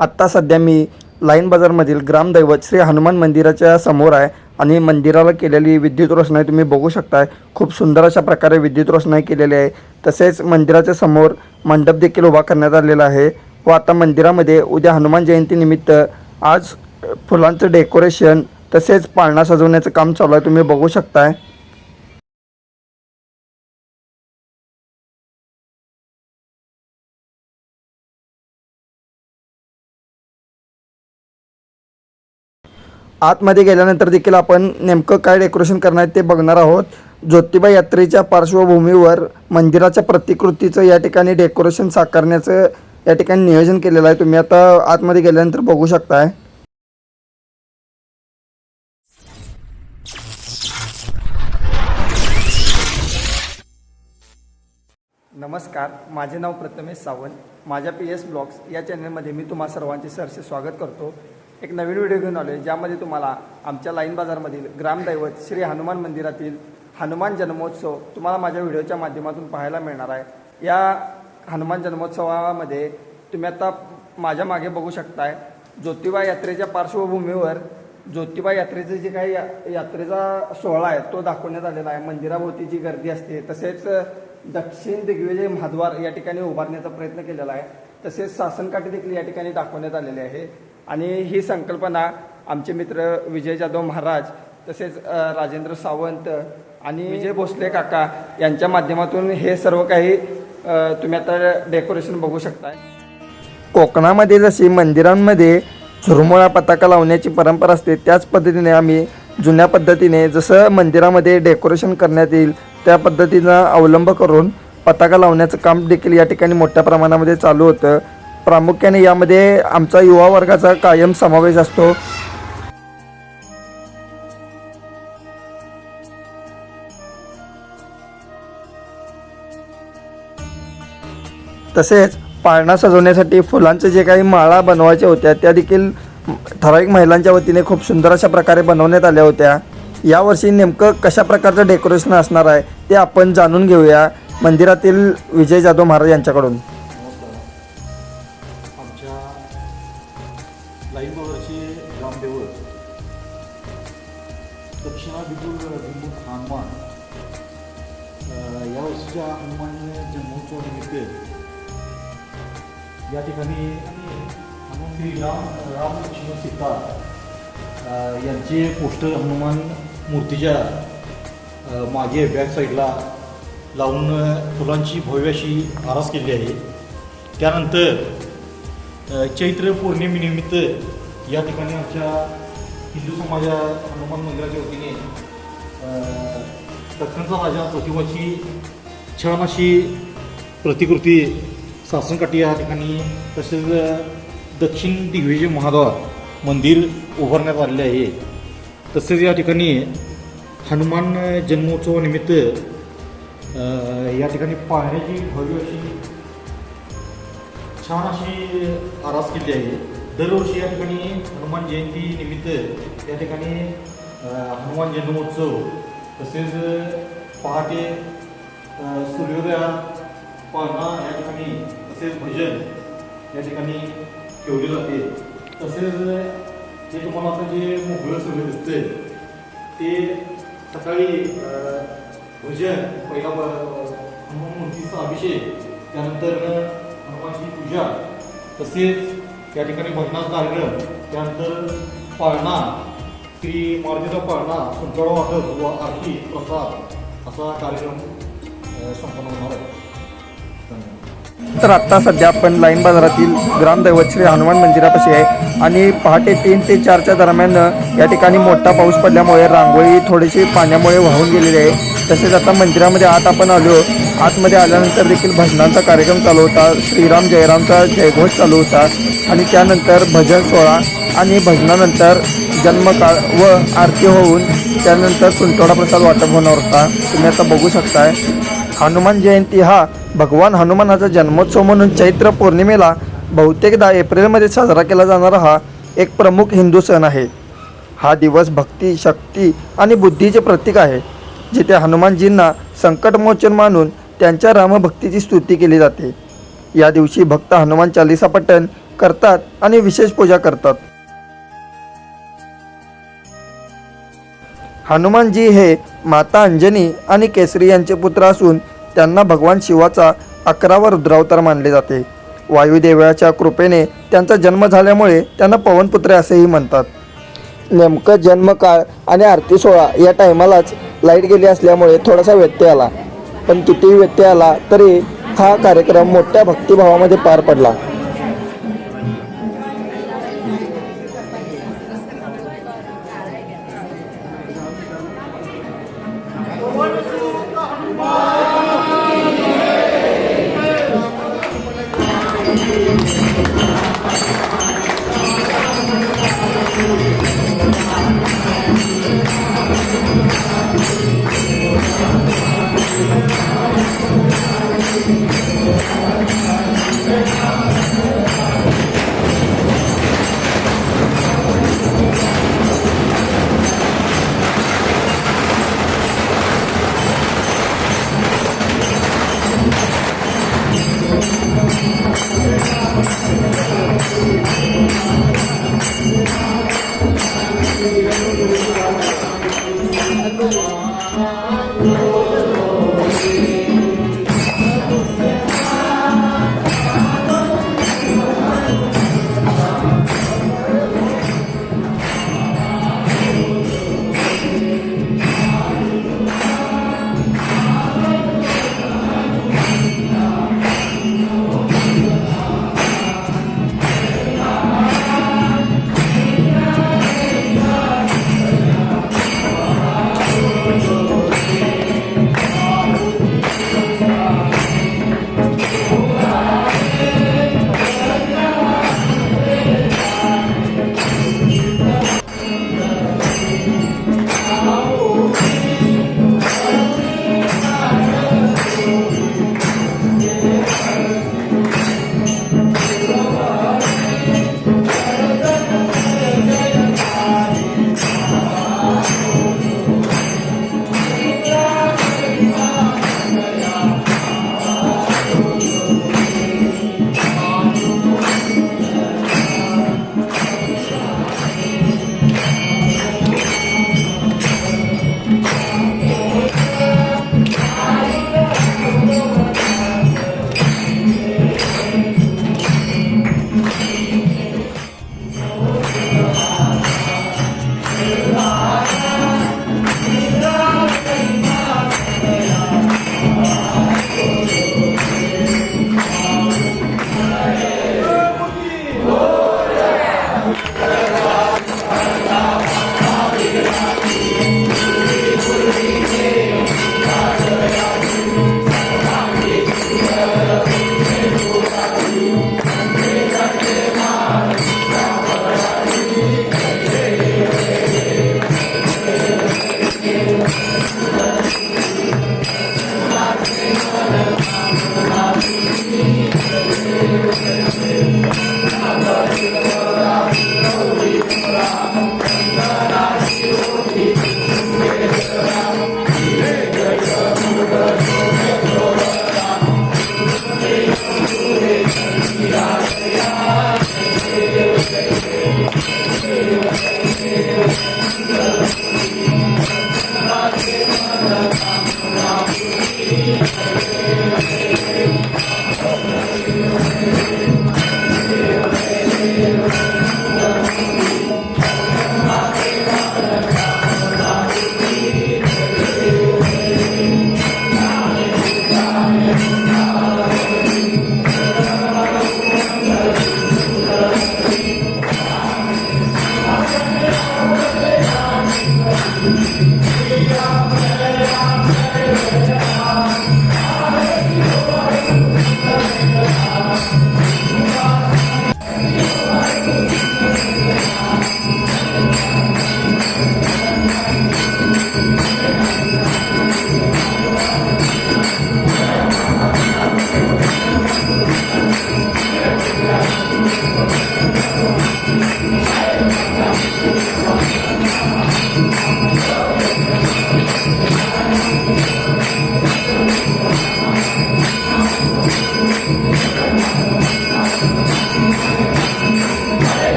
आत्ता सध्या मी लाईन बाजारमधील ग्रामदैवत श्री हनुमान मंदिराच्या समोर आहे आणि मंदिराला केलेली विद्युत रोषणाई तुम्ही बघू शकताय। खूप सुंदर अशा प्रकारे विद्युत रोषणाई केलेली आहे। तसेच मंदिराच्या समोर मंडप देखील उभा करण्यात आलेला आहे व आता मंदिरामध्ये उद्या हनुमान जयंतीनिमित्त आज फुलांचं डेकोरेशन तसेच पाळणा सजवण्याचं काम चालू आहे, तुम्ही बघू शकताय। आतमध्ये गेल्यानंतर देखील आपण नेमकं काय डेकोरेशन करणार आहे ते बघणार आहोत। ज्योतिबा यात्रेच्या पार्श्वभूमीवर मंदिराच्या प्रतिकृतीचं या ठिकाणी डेकोरेशन साकारण्याचं या ठिकाणी नियोजन केलेलं आहे, तुम्ही आता आतमध्ये गेल्यानंतर बघू शकताय। नमस्कार, माझे नाव प्रथमेश सावंत। माझ्या PS ब्लॉग्स या चॅनलमध्ये मी तुम्हा सर्वांचे सहर्ष स्वागत करतो। एक नवीन व्हिडिओ घेऊन आलो आहे ज्यामध्ये तुम्हाला आमच्या लाईन बाजारमधील ग्रामदैवत श्री हनुमान मंदिरातील हनुमान जन्मोत्सव तुम्हाला माझ्या व्हिडिओच्या माध्यमातून पाहायला मिळणार आहे। या हनुमान जन्मोत्सवामध्ये तुम्ही आता माझ्या मागे बघू शकताय, ज्योतिबा यात्रेच्या पार्श्वभूमीवर ज्योतिबा यात्रेचं जे काही यात्रेचा सोहळा आहे तो दाखवण्यात आलेला आहे। मंदिराभोवती जी गर्दी असते तसेच दक्षिण दिग्विजय महाद्वार या ठिकाणी उभारण्याचा प्रयत्न केलेला आहे, तसेच शासनकाठी देखील या ठिकाणी दाखवण्यात आलेले आहे। आणि ही संकल्पना आमचे मित्र विजय जाधव महाराज तसेच राजेंद्र सावंत आणि विजय भोसले काका यांच्या माध्यमातून हे सर्व काही तुम्ही आता डेकोरेशन बघू शकताय। कोकणामध्ये जशी मंदिरांमध्ये झुरमुळा पताका लावण्याची परंपरा असते त्याच पद्धतीने आम्ही जुन्या पद्धतीने जसं मंदिरामध्ये डेकोरेशन करण्यात येईल त्या पद्धतीचा अवलंब करून पताका लावण्याचं काम देखील या ठिकाणी मोठ्या प्रमाणामध्ये चालू होतं। प्रामुख्याने यामध्ये आमचा युवा वर्गाचा कायम समावेश असतो। तसेच पाळणा सजवण्यासाठी फुलांचे जे काही माळा बनवायच्या होत्या त्या देखील ठराविक महिलांच्या वतीने खूप सुंदर अशा प्रकारे बनवण्यात आल्या होत्या। यावर्षी नेमकं कशा प्रकारचं डेकोरेशन असणार आहे ते आपण जाणून घेऊया मंदिरातील विजय जाधव महाराज यांच्याकडून। आमच्या लाईन बाजारचे ग्रामदैवत दक्षिणाभिमुख हनुमान या वर्षीच्या हनुमान जन्मोत्सवानिमित्त या ठिकाणी श्री राम लक्ष्मण सीता यांचे पोस्टर हनुमान मूर्तीच्या मागे बॅक साईडला लावून फुलांची भव्य अशी आरास केली आहे। त्यानंतर चैत्र पौर्णिमेनिमित्त या ठिकाणी आमच्या हिंदू समाजा हनुमान मंदिराच्या वतीने दख्खनचा राजा प्रतिमाची छान अशी प्रतिकृती शासनकाठी या ठिकाणी तसेच दक्षिण दिग्विजय महाद्वार मंदिर उभारण्यात आलेले आहे। तसेच या ठिकाणी हनुमान जन्मोत्सवानिमित्त या ठिकाणी पाळण्याची भव्य अशी छान अशी आरास केली आहे। दरवर्षी या ठिकाणी हनुमान जयंती निमित्त या ठिकाणी हनुमान जन्मोत्सव तसेच पहाटे सूर्योदया पाळणा या ठिकाणी तसेच भजन या ठिकाणी ठेवले जाते। तसेच जे तुम्हाला आता जे मोकळं सगळं दिसतंय ते सकाळी भजन पहिला हनुमान मूर्तीचा अभिषेक त्यानंतर हनुमानची पूजा तसेच या ठिकाणी भजनाचा कार्यक्रम त्यानंतर पाळणा श्री मारुतीचा पाळणा सुंटोळा वाटप व आरती प्रसाद असा कार्यक्रम संपन्न होणार आहे। तर आत्ता सध्या आपण लाईन बाजारातील ग्रामदैवत श्री हनुमान मंदिरापाशी आहे आणि पहाटे 3 ते 4च्या दरम्यान या ठिकाणी मोठा पाऊस पडल्यामुळे रांगोळी थोडीशी पाण्यामुळे वाहून गेलेली आहे। तसेच आता मंदिरामध्ये आपण आलो, आतमध्ये आल्यानंतर देखील भजनांचा कार्यक्रम चालू होता, श्रीराम जयरामचा जयघोष चालू होता आणि त्यानंतर भजन सोहळा आणि भजनानंतर जन्मकाळ व आरती होऊन त्यानंतर सुंटोडा प्रसाद वाटप होणार होता, तुम्ही आता बघू शकताय। हनुमान जयंती हा भगवान हनुमानाचा जन्मोत्सव म्हणून चैत्र पौर्णिमेला बहुतेकदा एप्रिलमध्ये साजरा केला जाणारा हा एक प्रमुख हिंदू सण आहे। हा दिवस भक्ती, शक्ती आणि बुद्धीचे प्रतीक आहे, जिथे हनुमानजींना संकटमोचन मानून त्यांच्या रामभक्तीची स्तुती केली जाते। या दिवशी भक्त हनुमान चालीसा पठण करतात आणि विशेष पूजा करतात. हनुमानजी हे माता अंजनी आणि केसरी यांचे पुत्र असून त्यांना भगवान शिवाचा 11वा रुद्रावतार मानले जाते. वायुदेवाच्या कृपेने त्यांचा जन्म झाल्यामुळे त्यांना पवनपुत्रे असेही म्हणतात. नेमकं जन्मकाळ आणि आरती सोहळा या टायमालाच लाईट गेली असल्यामुळे थोडासा व्यत्यय आला, पण कितीही व्यत्यय आला तरी हा कार्यक्रम मोठ्या भक्तिभावामध्ये पार पडला.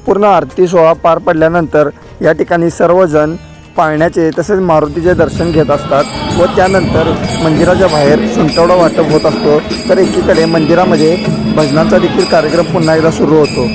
संपूर्ण आरती सोहळा पार पडल्यानंतर या ठिकाणी सर्वजण पाळण्याचे तसेच मारुतीचे दर्शन घेत असतात व त्यानंतर मंदिराच्या बाहेर सुंटवडा वाटप होत असतो। तर एकीकडे मंदिरामध्ये भजनाचा देखील कार्यक्रम पुन्हा एकदा सुरू होतो।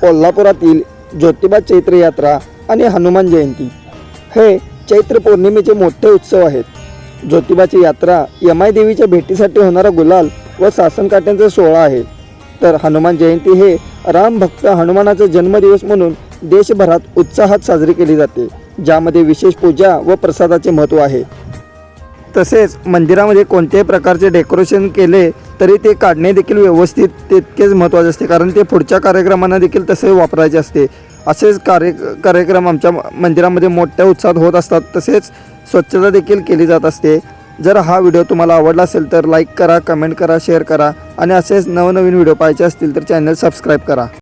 कोल्हापुरातील ज्योतिबा चैत्र यात्रा आणि हनुमान जयंती हे चैत्र पौर्णिमेचे मोठे उत्सव आहेत। ज्योतिबाची यात्रा यमाई देवीच्या भेटीसाठी होणारा गुलाल व सासनकाठ्यांचा सोहळा आहे, तर हनुमान जयंती हे राम भक्त हनुमानाचा जन्मदिवस म्हणून देशभरात उत्साहात साजरी केली जाते, ज्यामध्ये विशेष पूजा व प्रसादाचे महत्त्व आहे। तसेच मंदिरामध्ये कोणत्याही प्रकारचे डेकोरेशन केले तरी ते काढणे देखील व्यवस्थित तितकेच महत्त्वाचे असते, कारण ते पुढच्या कार्यक्रमांना देखील तसे वापरायचे असते। असेच कार्यक्रम आमच्या मंदिरामध्ये मोठ्या उत्साहात होत असतात, तसेच स्वच्छता देखील केली जात असते। जर हा व्हिडिओ तुम्हाला आवडला असेल तर लाईक करा, कमेंट करा, शेअर करा आणि असेच नवनवीन व्हिडिओ पाहायचे असतील तर चॅनल सबस्क्राईब करा।